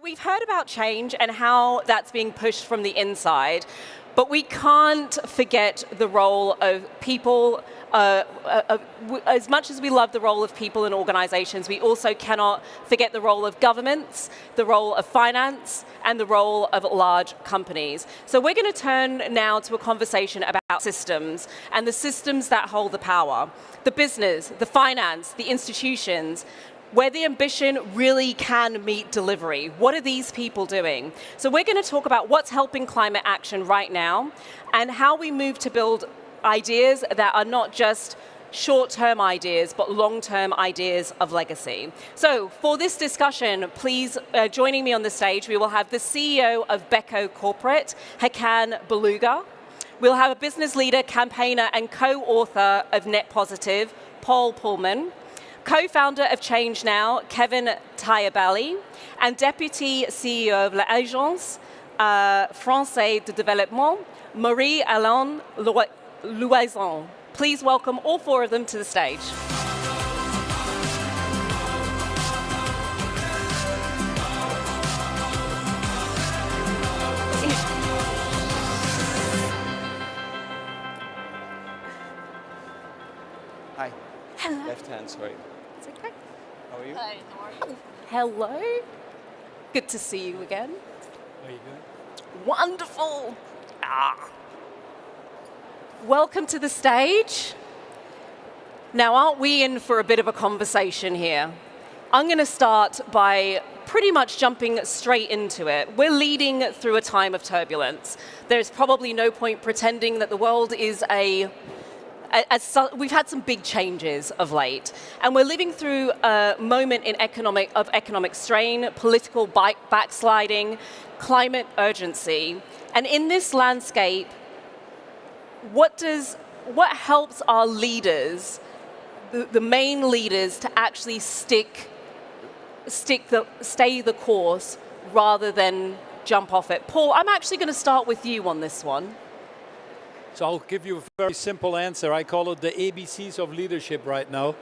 We've heard about change and how that's being pushed from the inside, but we can't forget the role of people. As much as we love the role of people in organizations, we also cannot forget the role of governments, the role of finance, and the role of large companies. So we're going to turn now to a conversation about systems and the systems that hold the power. The business, the finance, the institutions, where the ambition really can meet delivery. What are these people doing? So we're going to talk about what's helping climate action right now and how we move to build ideas that are not just short-term ideas, but long-term ideas of legacy. So for this discussion, please, joining me on the stage, we will have the CEO of Beko Corporate, Hakan Beluga. We'll have a business leader, campaigner, and co-author of Net Positive, Paul Pullman. Co-founder of Change Now, Kevin Tayabali, and Deputy CEO of l'Agence Française de Développement, Marie-Hélène Louison. Please welcome all four of them to the stage. Hi. Hello. Left hand, sorry. It's okay. How are you? Hi, how are you? Hello. Good to see you again. How are you doing? Wonderful. Welcome to the stage. Now, aren't we in for a bit of a conversation here? I'm going to start by pretty much jumping straight into it. We're leading through a time of turbulence. There's probably no point pretending that the world is we've had some big changes of late, and we're living through a moment in economic strain, political backsliding, climate urgency. And in this landscape, what helps our leaders, the main leaders, to actually stay the course rather than jump off it? Paul, I'm actually going to start with you on this one. So I'll give you a very simple answer. I call it the ABCs of leadership right now.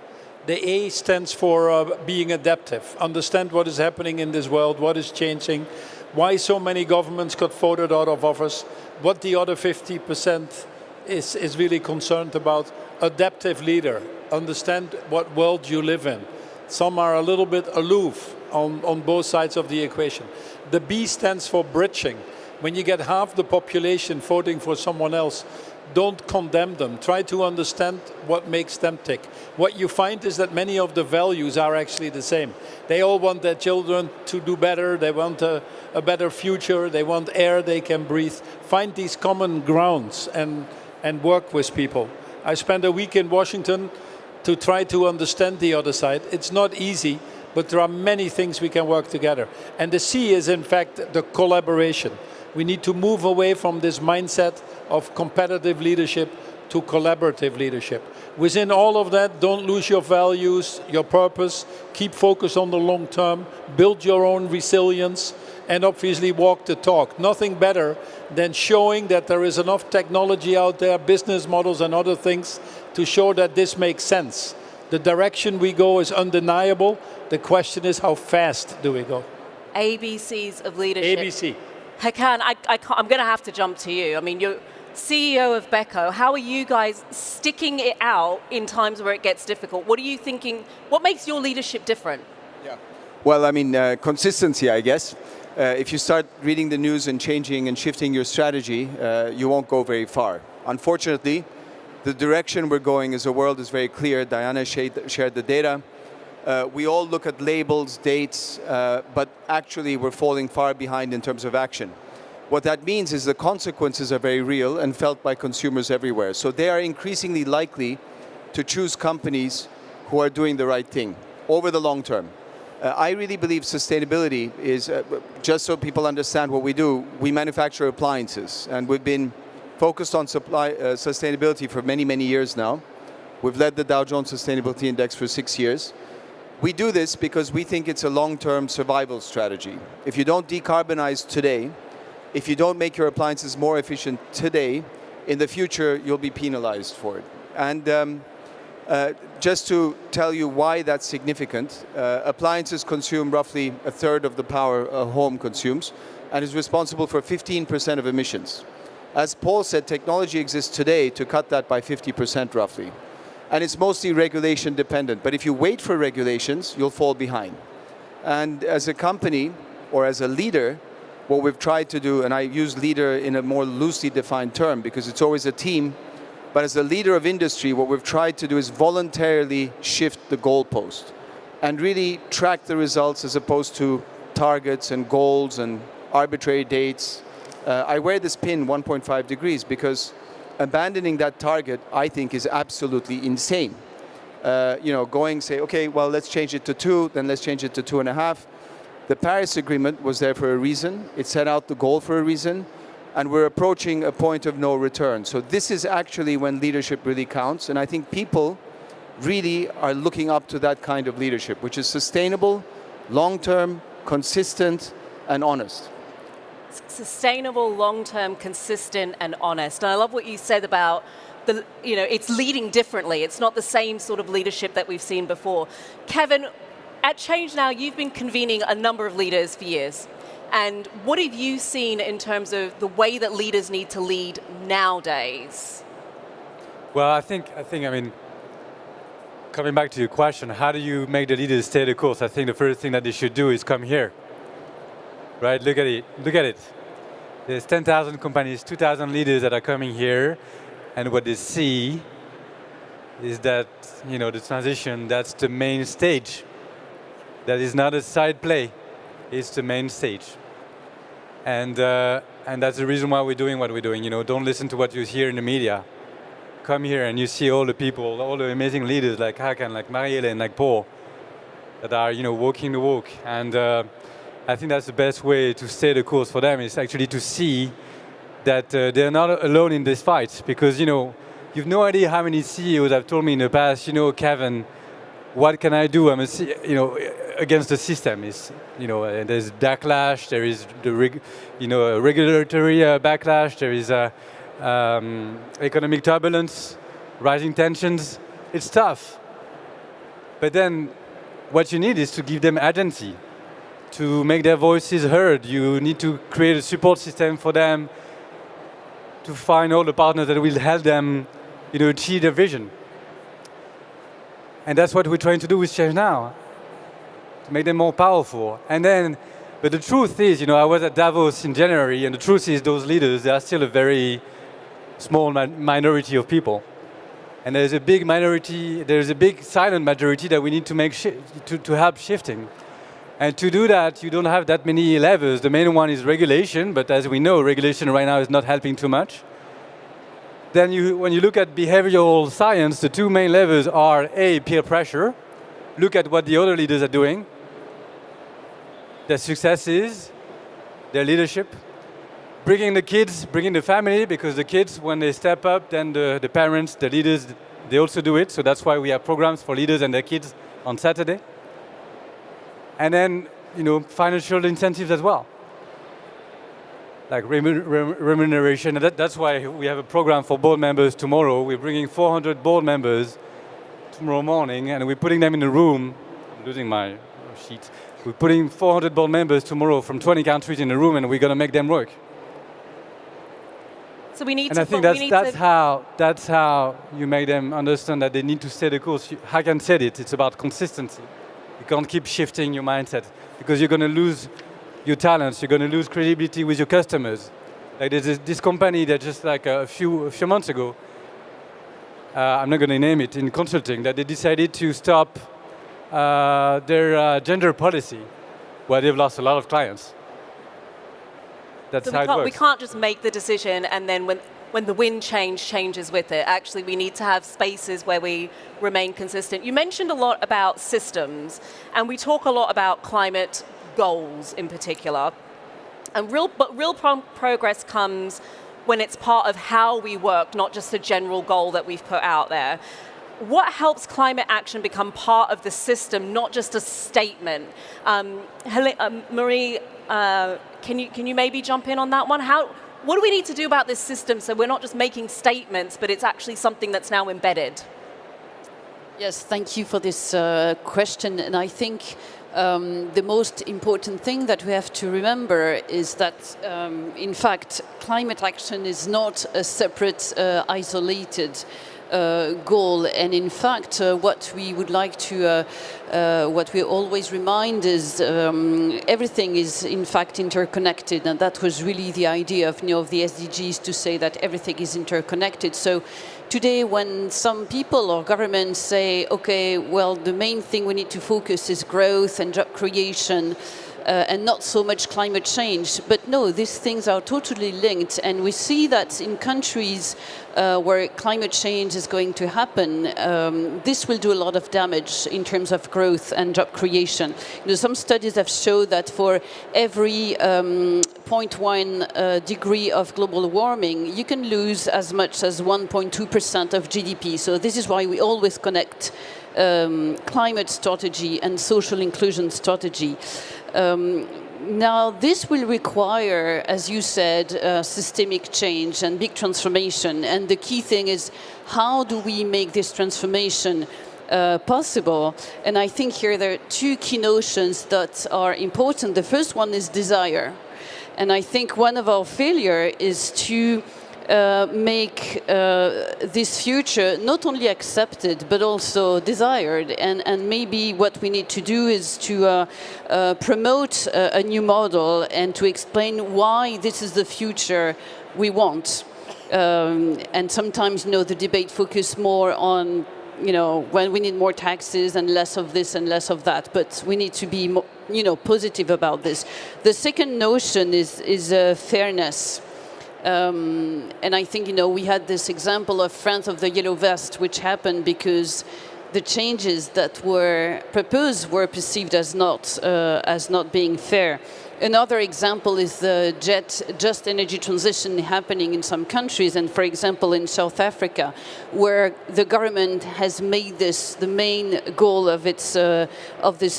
The A stands for being adaptive. Understand what is happening in this world, what is changing, why so many governments got voted out of office, what the other 50% is really concerned about. Adaptive leader. Understand what world you live in. Some are a little bit aloof on both sides of the equation. The B stands for bridging. When you get half the population voting for someone else, don't condemn them. Try to understand what makes them tick. What you find is that many of the values are actually the same. They all want their children to do better. They want a better future. They want air they can breathe. Find these common grounds and work with people. I spent a week in Washington to try to understand the other side. It's not easy, but there are many things we can work together. And the C is, in fact, the collaboration. We need to move away from this mindset of competitive leadership to collaborative leadership. Within all of that, don't lose your values, your purpose, keep focused on the long term, build your own resilience, and obviously walk the talk. Nothing better than showing that there is enough technology out there, business models and other things, to show that this makes sense. The direction we go is undeniable. The question is, how fast do we go? ABCs of leadership. ABC. Hakan, I'm going to have to jump to you. I mean, you're CEO of Beko. How are you guys sticking it out in times where it gets difficult? What are you thinking? What makes your leadership different? Yeah. Well, I mean, consistency, I guess. If you start reading the news and changing and shifting your strategy, you won't go very far. Unfortunately, the direction we're going as a world is very clear. Diana shared the data. We all look at labels, dates, but actually we're falling far behind in terms of action. What that means is the consequences are very real and felt by consumers everywhere. So they are increasingly likely to choose companies who are doing the right thing over the long term. I really believe sustainability is, just so people understand what we do, we manufacture appliances, and we've been focused on sustainability for many, many years now. We've led the Dow Jones Sustainability Index for 6 years. We do this because we think it's a long-term survival strategy. If you don't decarbonize today, if you don't make your appliances more efficient today, in the future you'll be penalized for it. And Just to tell you why that's significant, appliances consume roughly a third of the power a home consumes and is responsible for 15% of emissions. As Paul said, technology exists today to cut that by 50% roughly. And it's mostly regulation dependent. But if you wait for regulations, you'll fall behind. And as a company or as a leader, what we've tried to do, and I use leader in a more loosely defined term because it's always a team, but as a leader of industry, what we've tried to do is voluntarily shift the goalpost and really track the results as opposed to targets and goals and arbitrary dates. I wear this pin 1.5 degrees because abandoning that target, I think, is absolutely insane. Going, say, okay, well, let's change it to 2, then let's change it to 2.5. The Paris Agreement was there for a reason. It set out the goal for a reason. And we're approaching a point of no return. So this is actually when leadership really counts. And I think people really are looking up to that kind of leadership, which is sustainable, long-term, consistent, and honest. Sustainable, long-term, consistent, and honest. And I love what you said about it's leading differently. It's not the same sort of leadership that we've seen before. Kevin, at Change Now, you've been convening a number of leaders for years. And what have you seen in terms of the way that leaders need to lead nowadays? Well, I think, coming back to your question, how do you make the leaders stay the course? I think the first thing that they should do is come here. Right, look at it. There's 10,000 companies, 2,000 leaders that are coming here, and what they see is that, the transition, that's the main stage. That is not a side play, it's the main stage. And that's the reason why we're doing what we're doing. Don't listen to what you hear in the media. Come here and you see all the people, all the amazing leaders like Hakan, like Marielle, like Paul, that are, walking the walk. And I think that's the best way to stay the course for them, is actually to see that they're not alone in this fight. Because, you've no idea how many CEOs have told me in the past, Kevin, what can I do? I'm against the system. There's backlash. There is the regulatory backlash. There is economic turbulence, rising tensions. It's tough. But then, what you need is to give them agency, to make their voices heard. You need to create a support system for them, to find all the partners that will help them, achieve their vision. And that's what we're trying to do with Change Now, to make them more powerful. But the truth is, I was at Davos in January, and the truth is those leaders, they are still a very small minority of people. And there's a big minority, there's a big silent majority that we need to make to help shifting. And to do that, you don't have that many levers. The main one is regulation, but as we know, regulation right now is not helping too much. Then when you look at behavioral science, the two main levers are A, peer pressure. Look at what the other leaders are doing, their successes, their leadership. Bringing the kids, bringing the family, because the kids, when they step up, then the parents, the leaders, they also do it. So that's why we have programs for leaders and their kids on Saturday. And then, financial incentives as well, like remuneration. And that's why we have a program for board members tomorrow. We're bringing 400 board members tomorrow morning, and we're putting them in a room. I'm losing my sheet. We're putting 400 board members tomorrow from 20 countries in a room, and we're going to make them work. So we need and I think that's how you make them understand that they need to stay the course. Hakan said it. It's about consistency. You can't keep shifting your mindset because you're going to lose your talents. You're going to lose credibility with your customers. Like there's this company that just like a few months ago, I'm not going to name it, in consulting, that they decided to stop their gender policy, where they've lost a lot of clients. That's how it works. We can't just make the decision and then when the wind changes with it. Actually, we need to have spaces where we remain consistent. You mentioned a lot about systems, and we talk a lot about climate goals in particular. And real progress comes when it's part of how we work, not just a general goal that we've put out there. What helps climate action become part of the system, not just a statement? Marie, can you maybe jump in on that one? What do we need to do about this system so we're not just making statements, but it's actually something that's now embedded? Yes, thank you for this question. And I think the most important thing that we have to remember is that, in fact, climate action is not a separate, isolated goal. And in fact, what we would like to, what we always remind is everything is in fact interconnected, and that was really the idea of, of the SDGs, to say that everything is interconnected. So today, when some people or governments say, okay, well, the main thing we need to focus is growth and job creation, and not so much climate change. But no, these things are totally linked, and we see that in countries where climate change is going to happen, this will do a lot of damage in terms of growth and job creation. Some studies have shown that for every 0.1 degree of global warming, you can lose as much as 1.2% of GDP. So this is why we always connect climate strategy and social inclusion strategy. Now, this will require, as you said, systemic change and big transformation. And the key thing is, how do we make this transformation possible? And I think here there are two key notions that are important. The first one is desire. And I think one of our failures is to make this future not only accepted but also desired, and maybe what we need to do is to promote a new model and to explain why this is the future we want. And sometimes, the debate focuses more on, when we need more taxes and less of this and less of that, but we need to be positive about this. The second notion is fairness. And I think, we had this example of France of the Yellow Vest, which happened because the changes that were proposed were perceived as not being fair. Another example is the just energy transition happening in some countries, and for example in South Africa, where the government has made this the main goal of this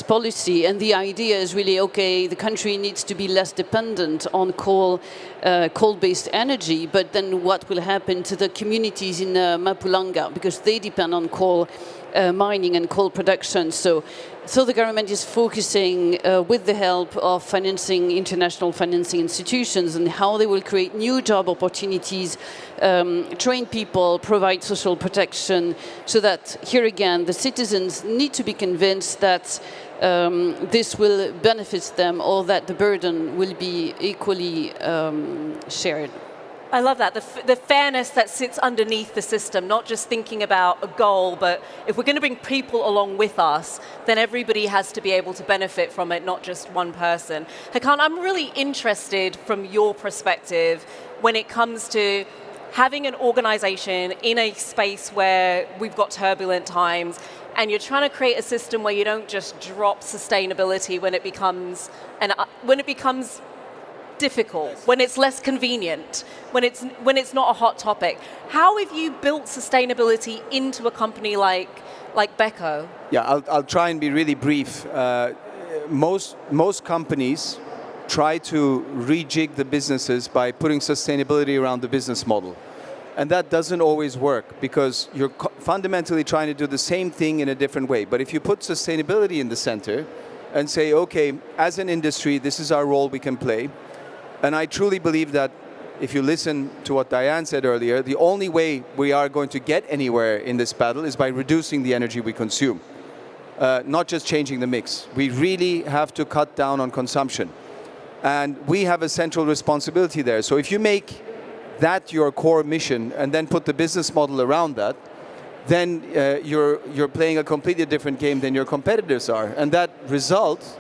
policy. And the idea is really, okay, the country needs to be less dependent on coal-based energy, but then what will happen to the communities in Mapulanga, because they depend on coal mining and coal production. So the government is focusing with the help of international financing institutions, and how they will create new job opportunities, train people, provide social protection, so that here again the citizens need to be convinced that this will benefit them, or that the burden will be equally shared. I love that, the fairness that sits underneath the system, not just thinking about a goal, but if we're going to bring people along with us, then everybody has to be able to benefit from it, not just one person. Hakan, I'm really interested from your perspective when it comes to having an organization in a space where we've got turbulent times, and you're trying to create a system where you don't just drop sustainability when it becomes difficult, when it's less convenient, when it's not a hot topic. How have you built sustainability into a company like Beko? Yeah, I'll try and be really brief. Most companies try to rejig the businesses by putting sustainability around the business model. And that doesn't always work, because you're fundamentally trying to do the same thing in a different way. But if you put sustainability in the center and say, okay, as an industry, this is our role we can play. And I truly believe that if you listen to what Diane said earlier, the only way we are going to get anywhere in this battle is by reducing the energy we consume, not just changing the mix. We really have to cut down on consumption. And we have a central responsibility there. So if you make that your core mission and then put the business model around that, then you're playing a completely different game than your competitors are. And that result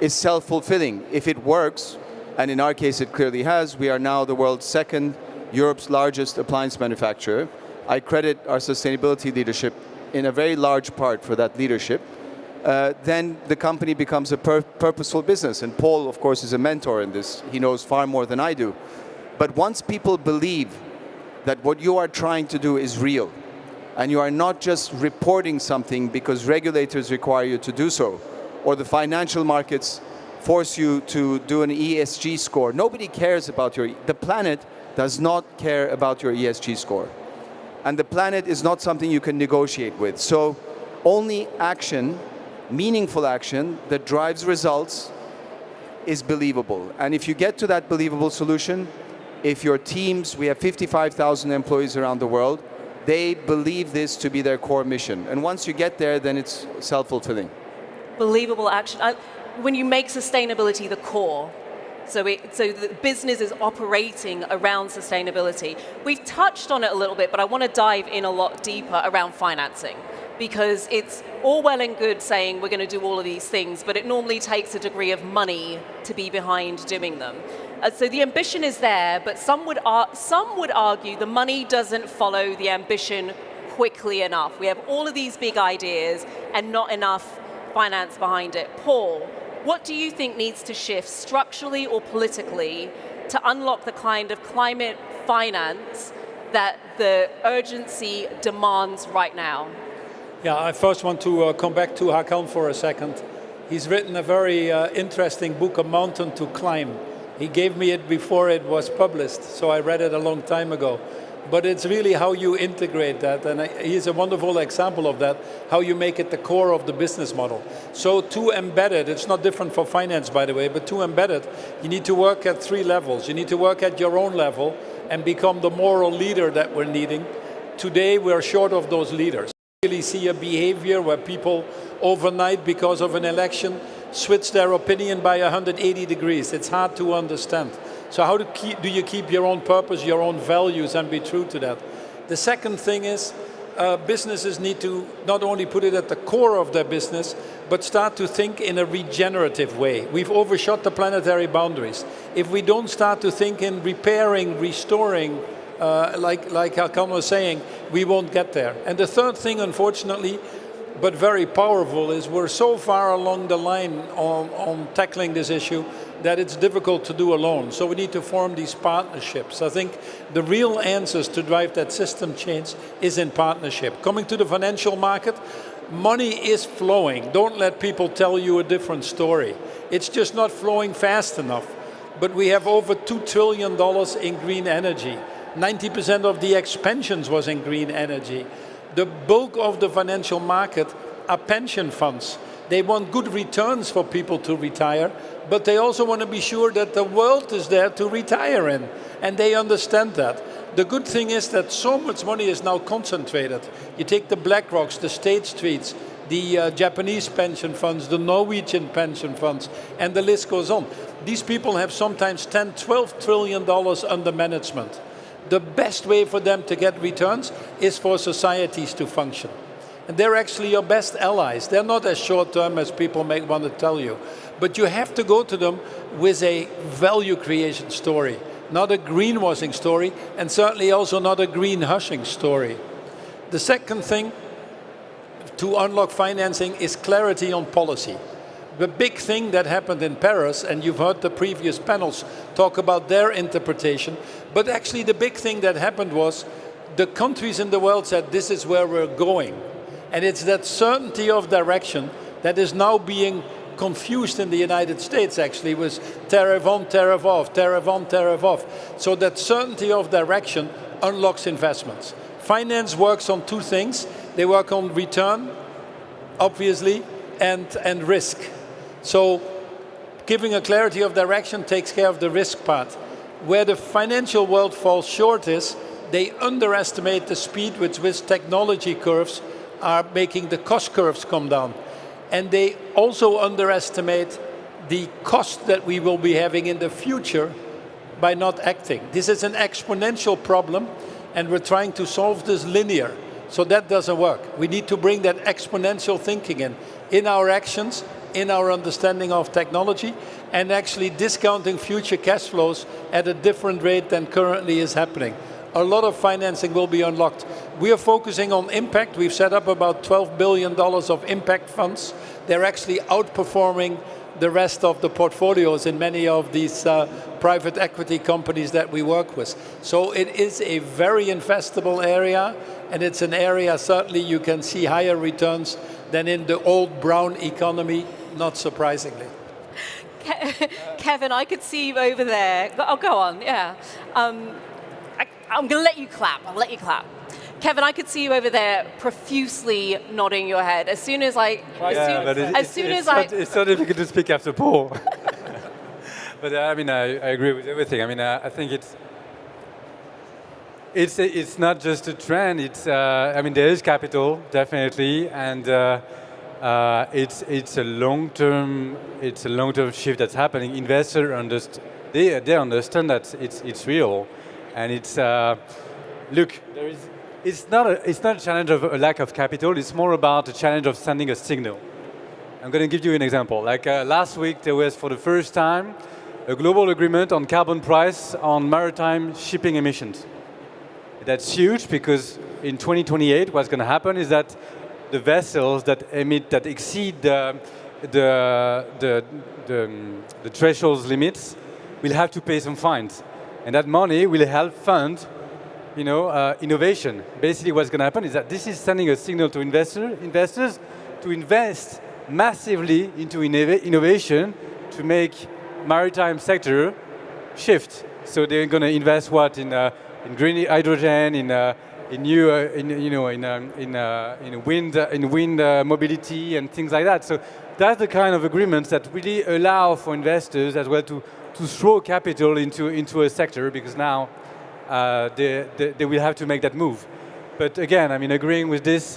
is self-fulfilling. If it works, and in our case it clearly has, we are now the world's second, Europe's largest appliance manufacturer. I credit our sustainability leadership in a very large part for that leadership. Then the company becomes a purposeful business. And Paul, of course, is a mentor in this. He knows far more than I do. But once people believe that what you are trying to do is real, and you are not just reporting something because regulators require you to do so, or the financial markets force you to do an ESG score. Nobody cares about the planet does not care about your ESG score. And the planet is not something you can negotiate with. So only action, meaningful action, that drives results is believable. And if you get to that believable solution, if your teams, we have 55,000 employees around the world, they believe this to be their core mission. And once you get there, then it's self-fulfilling. Believable action. When you make sustainability the core, so the business is operating around sustainability. We've touched on it a little bit, but I want to dive in a lot deeper around financing, because it's all well and good saying we're going to do all of these things, but it normally takes a degree of money to be behind doing them. So the ambition is there, but some would argue the money doesn't follow the ambition quickly enough. We have all of these big ideas and not enough finance behind it. Paul, what do you think needs to shift structurally or politically to unlock the kind of climate finance that the urgency demands right now? Yeah, I first want to come back to Hakan for a second. He's written a very interesting book, A Mountain to Climb. He gave me it before it was published, so I read it a long time ago. But it's really how you integrate that, and he's a wonderful example of that, how you make it the core of the business model. So to embed it, it's not different for finance, by the way, but to embed it, you need to work at 3 levels. You need to work at your own level and become the moral leader that we're needing. Today, we're short of those leaders. We really see a behavior where people overnight, because of an election, switch their opinion by 180 degrees. It's hard to understand. So how do you keep your own purpose, your own values, and be true to that? The second thing is businesses need to not only put it at the core of their business, but start to think in a regenerative way. We've overshot the planetary boundaries. If we don't start to think in repairing, restoring, like Hakan was saying, we won't get there. And the third thing, unfortunately, but very powerful, is we're so far along the line on tackling this issue that it's difficult to do alone. So we need to form these partnerships. I think the real answers to drive that system change is in partnership. Coming to the financial market, money is flowing. Don't let people tell you a different story. It's just not flowing fast enough. But we have over $2 trillion in green energy. 90% of the expansions was in green energy. The bulk of the financial market are pension funds. They want good returns for people to retire, but they also want to be sure that the world is there to retire in, and they understand that. The good thing is that so much money is now concentrated. You take the BlackRocks, the State Streets, the Japanese pension funds, the Norwegian pension funds, and the list goes on. These people have sometimes $10, $12 trillion under management. The best way for them to get returns is for societies to function. And they're actually your best allies. They're not as short-term as people may want to tell you. But you have to go to them with a value creation story, not a greenwashing story, and certainly also not a green hushing story. The second thing to unlock financing is clarity on policy. The big thing that happened in Paris, and you've heard the previous panels talk about their interpretation, but actually the big thing that happened was the countries in the world said this is where we're going. And it's that certainty of direction that is now being confused in the United States, actually, with tariff on, tariff off, tariff on, tariff off. So that certainty of direction unlocks investments. Finance works on 2 things. They work on return, obviously, and risk. So giving a clarity of direction takes care of the risk part. Where the financial world falls short is they underestimate the speed with which technology curves are making the cost curves come down. And they also underestimate the cost that we will be having in the future by not acting. This is an exponential problem, and we're trying to solve this linear. So that doesn't work. We need to bring that exponential thinking in our actions, in our understanding of technology, and actually discounting future cash flows at a different rate than currently is happening. A lot of financing will be unlocked. We are focusing on impact. We've set up about $12 billion of impact funds. They're actually outperforming the rest of the portfolios in many of these private equity companies that we work with. So it is a very investable area, and it's an area certainly you can see higher returns than in the old brown economy, not surprisingly. Kevin, I could see you over there. Oh, go on, yeah. I'm going to let you clap. I'll let you clap. Kevin, I could see you over there profusely nodding your head. As soon as I, it's so difficult to speak after Paul. But I mean, I agree with everything. I mean, I think it's not just a trend. It's I mean, there is capital definitely, and it's a long-term shift that's happening. Investors they understand that it's real, and it's look. It's not a challenge of a lack of capital. It's more about a challenge of sending a signal. I'm going to give you an example. Like last week, there was for the first time a global agreement on carbon price on maritime shipping emissions. That's huge because in 2028, what's going to happen is that the vessels that exceed the threshold limits will have to pay some fines, and that money will help fund, innovation. Basically, what's going to happen is that this is sending a signal to investors to invest massively into innovation to make maritime sector shift. So they're going to invest in green hydrogen, in wind mobility and things like that. So that's the kind of agreements that really allow for investors as well to throw capital into a sector, because now they will have to make that move. But again, I mean, agreeing with this,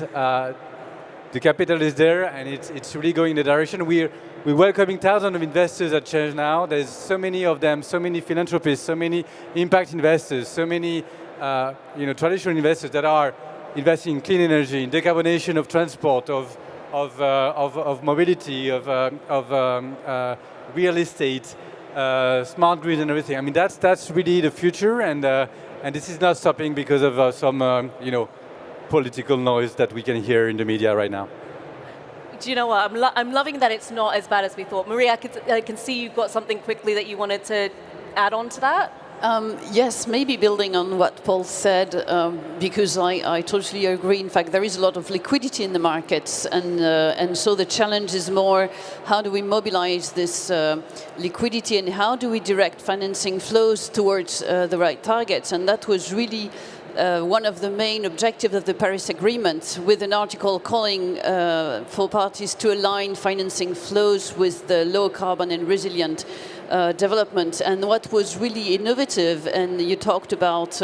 the capital is there, and it's really going in the direction. We're welcoming thousands of investors at Change now. There's so many of them, so many philanthropists, so many impact investors, so many traditional investors that are investing in clean energy, in decarbonation of transport, of mobility, of real estate, smart grid, and everything. I mean, that's really the future, and this is not stopping because of some political noise that we can hear in the media right now. Do you know what? I'm loving that it's not as bad as we thought. Maria, I can see you've got something quickly that you wanted to add on to that. Yes, maybe building on what Paul said, because I totally agree. In fact, there is a lot of liquidity in the markets, and so the challenge is more, how do we mobilize this liquidity, and how do we direct financing flows towards the right targets? And that was really one of the main objectives of the Paris Agreement, with an article calling for parties to align financing flows with the low carbon and resilient development. And what was really innovative, and you talked about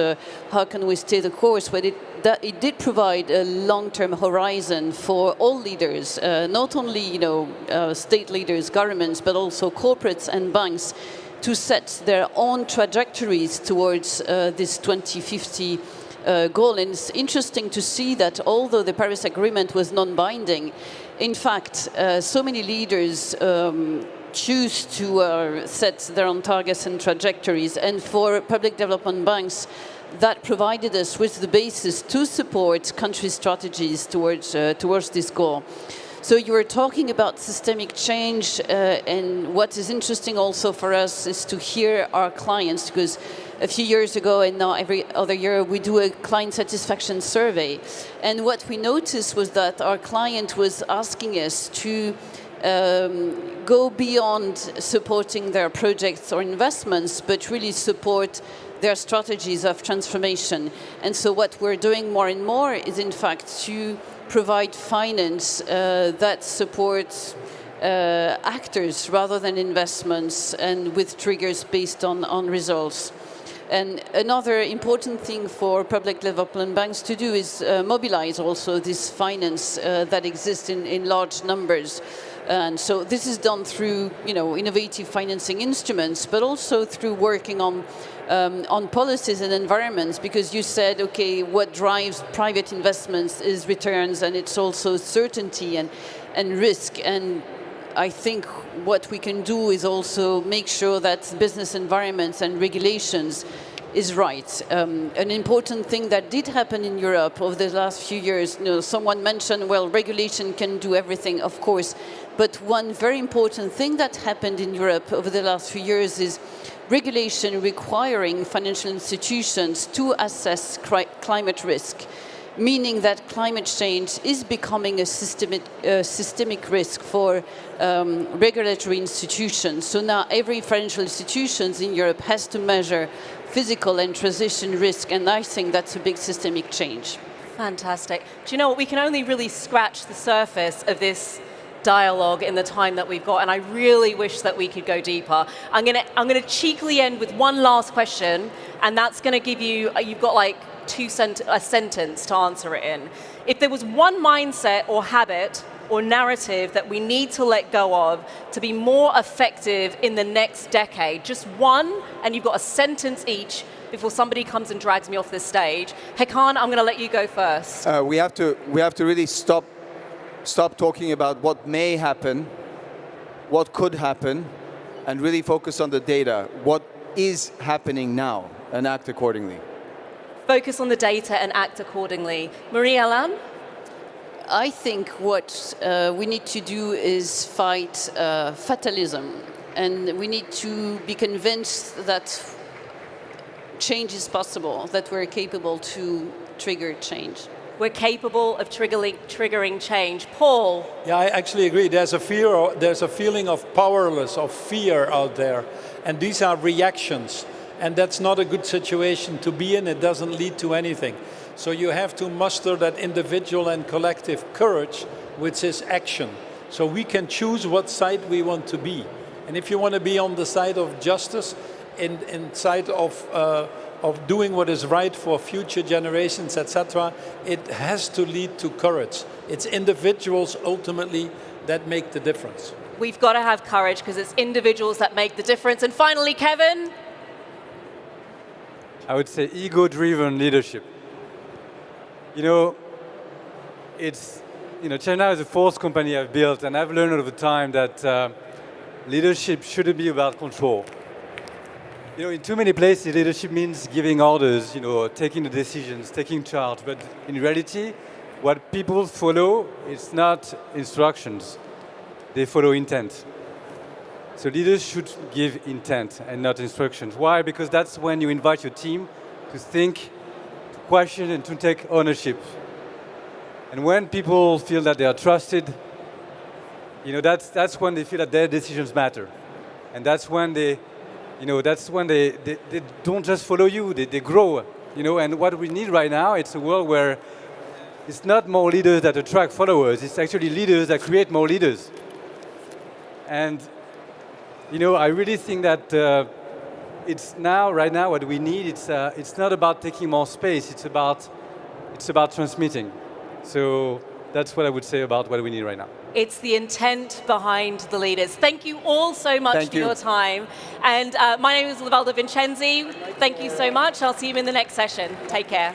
how can we stay the course, but it did provide a long-term horizon for all leaders, not only state leaders, governments, but also corporates and banks, to set their own trajectories towards this 2050 goal. And it's interesting to see that although the Paris Agreement was non-binding, in fact, so many leaders choose to set their own targets and trajectories. And for public development banks, that provided us with the basis to support country strategies towards this goal. So you were talking about systemic change, and what is interesting also for us is to hear our clients, because a few years ago, and now every other year, we do a client satisfaction survey. And what we noticed was that our client was asking us to go beyond supporting their projects or investments, but really support their strategies of transformation. And so what we're doing more and more is, in fact, to provide finance that supports actors rather than investments, and with triggers based on results. And another important thing for public development banks to do is mobilize also this finance that exists in large numbers. And so this is done through innovative financing instruments, but also through working on policies and environments, because you said, okay, what drives private investments is returns, and it's also certainty and risk. And I think what we can do is also make sure that business environments and regulations is right. An important thing that did happen in Europe over the last few years, someone mentioned, well, regulation can do everything, of course, but one very important thing that happened in Europe over the last few years is regulation requiring financial institutions to assess climate risk, meaning that climate change is becoming a systemic risk for regulatory institutions. So now every financial institution in Europe has to measure physical and transition risk, and I think that's a big systemic change. Fantastic. Do you know what? We can only really scratch the surface of this dialogue in the time that we've got, and I really wish that we could go deeper. I'm gonna cheekily end with one last question, and that's gonna give you, you've got like a sentence to answer it in. If there was one mindset or habit or narrative that we need to let go of to be more effective in the next decade, just one, and you've got a sentence each before somebody comes and drags me off this stage. Hakan, I'm gonna let you go first. We have to really stop talking about what may happen, what could happen, and really focus on the data. What is happening now, and act accordingly. Focus on the data and act accordingly. Marie-Hélène? I think what we need to do is fight fatalism, and we need to be convinced that change is possible, that we're capable to trigger change. We're capable of triggering change. Paul? Yeah, I actually agree. There's a feeling of powerless, of fear out there, and these are reactions. And that's not a good situation to be in. It doesn't lead to anything. So you have to muster that individual and collective courage, which is action. So we can choose what side we want to be. And if you want to be on the side of justice, in side of doing what is right for future generations, etc., it has to lead to courage. It's individuals ultimately that make the difference. We've got to have courage because it's individuals that make the difference. And finally, Kevin? I would say ego-driven leadership. China is the fourth company I've built, and I've learned over time that leadership shouldn't be about control. In too many places, leadership means giving orders, taking the decisions, taking charge. But in reality, what people follow is not instructions. They follow intent. So leaders should give intent and not instructions. Why? Because that's when you invite your team to think, to question, and to take ownership. And when people feel that they are trusted, that's when they feel that their decisions matter. And that's when they don't just follow you, they grow. And what we need right now, it's a world where it's not more leaders that attract followers, it's actually leaders that create more leaders. And I really think that right now, what we need, it's not about taking more space, it's about transmitting. So that's what I would say about what we need right now. It's the intent behind the leaders. Thank you all so much for your time. And my name is Lavalda Vincenzi. Thank you so much. I'll see you in the next session. Take care.